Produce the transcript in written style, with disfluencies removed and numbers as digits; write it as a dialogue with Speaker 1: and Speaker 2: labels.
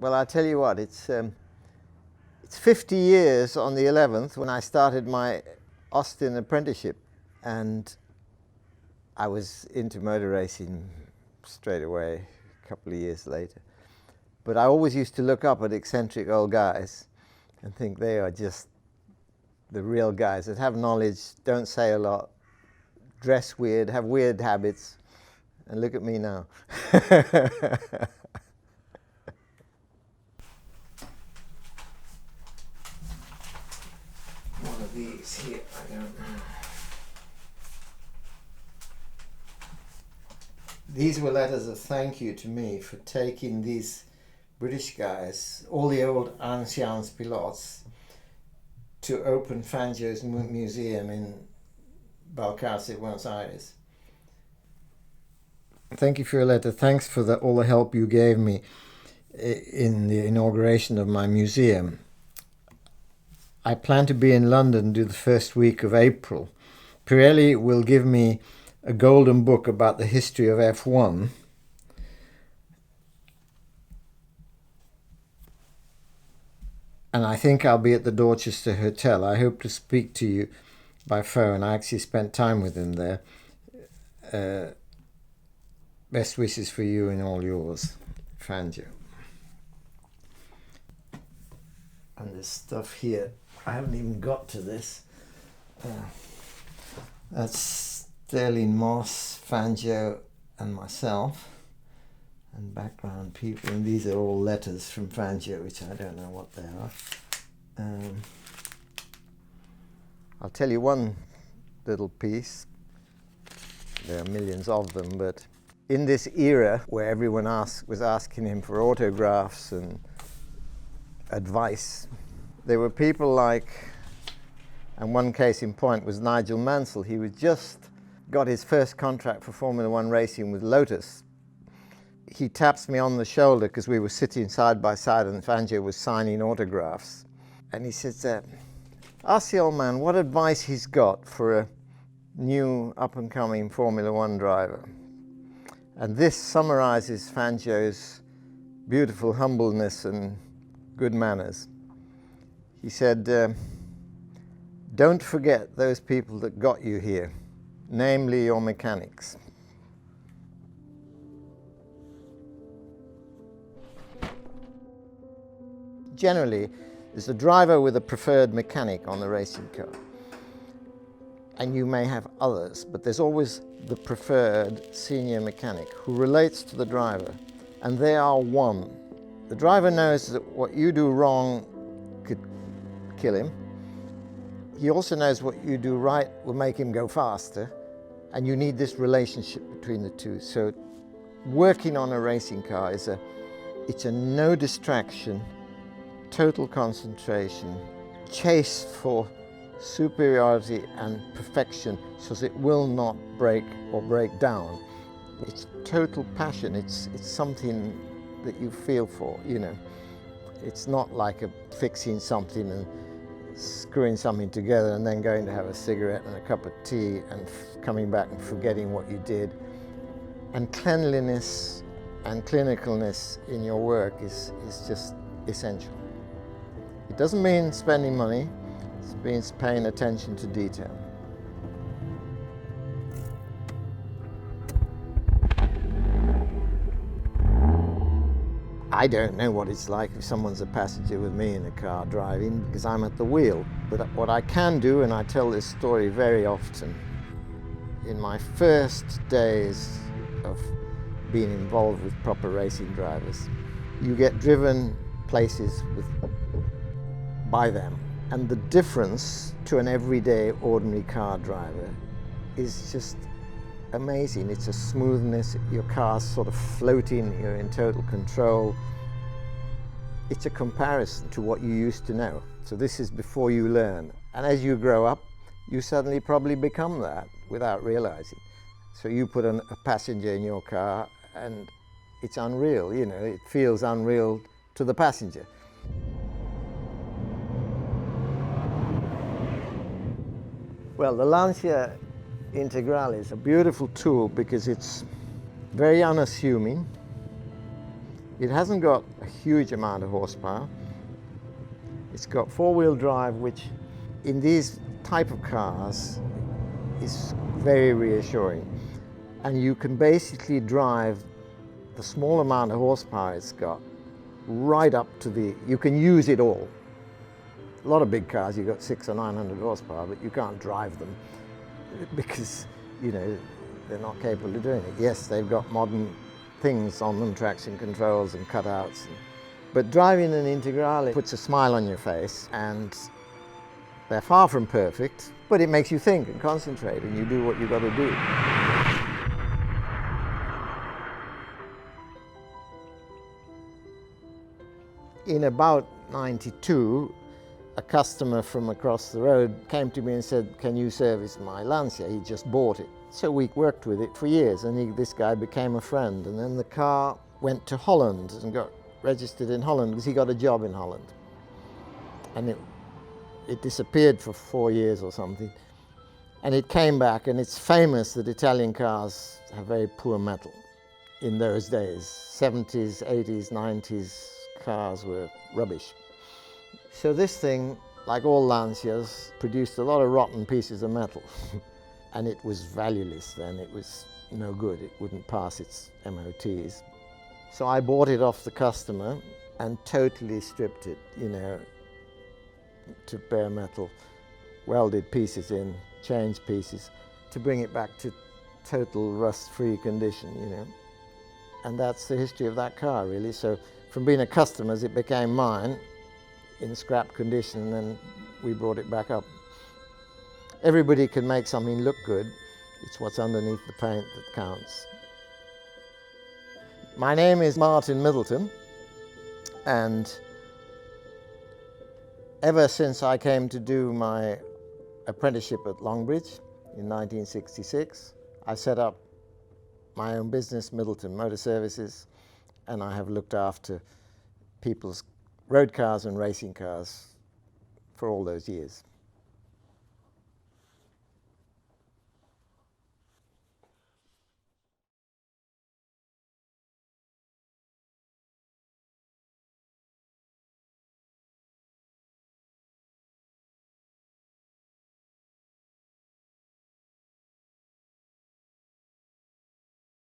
Speaker 1: Well, I'll tell you what, it's 50 years on the 11th when I started my Austin apprenticeship, and I was into motor racing straight away a couple of years later. But I always used to look up at eccentric old guys and think they are just the real guys that have knowledge, don't say a lot, dress weird, have weird habits, and look at me now. One of these here, I don't know. These were letters of thank you to me for taking these British guys, all the old anciens pilots, to open Fangio's museum in Balcarce, Buenos Aires. Thank you for your letter. Thanks for all the help you gave me in the inauguration of my museum. I plan to be in London the first week of April. Pirelli will give me a golden book about the history of F1. And I think I'll be at the Dorchester Hotel. I hope to speak to you by phone. I actually spent time with him there. Best wishes for you and all yours, Fangio. And this stuff here, I haven't even got to this. That's Sterling Moss, Fangio and myself, and background people, and these are all letters from Fangio, which I don't know what they are. I'll tell you one little piece. There are millions of them, but in this era where everyone was asking him for autographs and advice, there were people like, and one case in point was Nigel Mansell. He was just got his first contract for Formula One racing with Lotus. He taps me on the shoulder because we were sitting side by side and Fangio was signing autographs. And he says, ask the old man what advice he's got for a new up-and-coming Formula One driver. And this summarizes Fangio's beautiful humbleness and good manners. He said, don't forget those people that got you here, namely your mechanics. Generally, there's a driver with a preferred mechanic on the racing car. And you may have others, but there's always the preferred senior mechanic who relates to the driver, and they are one. The driver knows that what you do wrong could kill him. He also knows what you do right will make him go faster, and you need this relationship between the two. So working on a racing car is it's a no distraction, total concentration, chase for superiority and perfection so that it will not break or break down. It's total passion. It's something that you feel for, you know. It's not like fixing something and screwing something together and then going to have a cigarette and a cup of tea and coming back and forgetting what you did. And cleanliness and clinicalness in your work is just essential. It doesn't mean spending money, it means paying attention to detail. I don't know what it's like if someone's a passenger with me in a car driving because I'm at the wheel. But what I can do, and I tell this story very often, in my first days of being involved with proper racing drivers, you get driven places by them. And the difference to an everyday ordinary car driver is just amazing. It's a smoothness, your car's sort of floating, you're in total control. It's a comparison to what you used to know. So this is before you learn. And as you grow up, you suddenly probably become that without realizing. So you put a passenger in your car and it's unreal, you know, it feels unreal to the passenger. Well, the Lancia Integrale is a beautiful tool because it's very unassuming. It hasn't got a huge amount of horsepower. It's got four-wheel drive, which in these type of cars is very reassuring. And you can basically drive the small amount of horsepower it's got right up to you can use it all. A lot of big cars, you've got 600 or 900 horsepower, but you can't drive them because, they're not capable of doing it. Yes, they've got modern things on them, traction controls and cutouts. But driving an Integrale puts a smile on your face, and they're far from perfect, but it makes you think and concentrate, and you do what you've got to do. In about 92, a customer from across the road came to me and said, "Can you service my Lancia?" He just bought it. So we worked with it for years, and this guy became a friend. And then the car went to Holland and got registered in Holland because he got a job in Holland. And it disappeared for 4 years or something. And it came back, and it's famous that Italian cars have very poor metal in those days. 70s, 80s, 90s cars were rubbish. So this thing, like all Lancias, produced a lot of rotten pieces of metal. And it was valueless then, it was no good, it wouldn't pass its MOTs. So I bought it off the customer and totally stripped it, to bare metal, welded pieces in, changed pieces, to bring it back to total rust-free condition, And that's the history of that car, really. So from being a customer's, it became mine in scrap condition, and then we brought it back up. Everybody can make something look good. It's what's underneath the paint that counts. My name is Martin Middleton, and ever since I came to do my apprenticeship at Longbridge in 1966, I set up my own business, Middleton Motor Services, and I have looked after people's road cars and racing cars for all those years.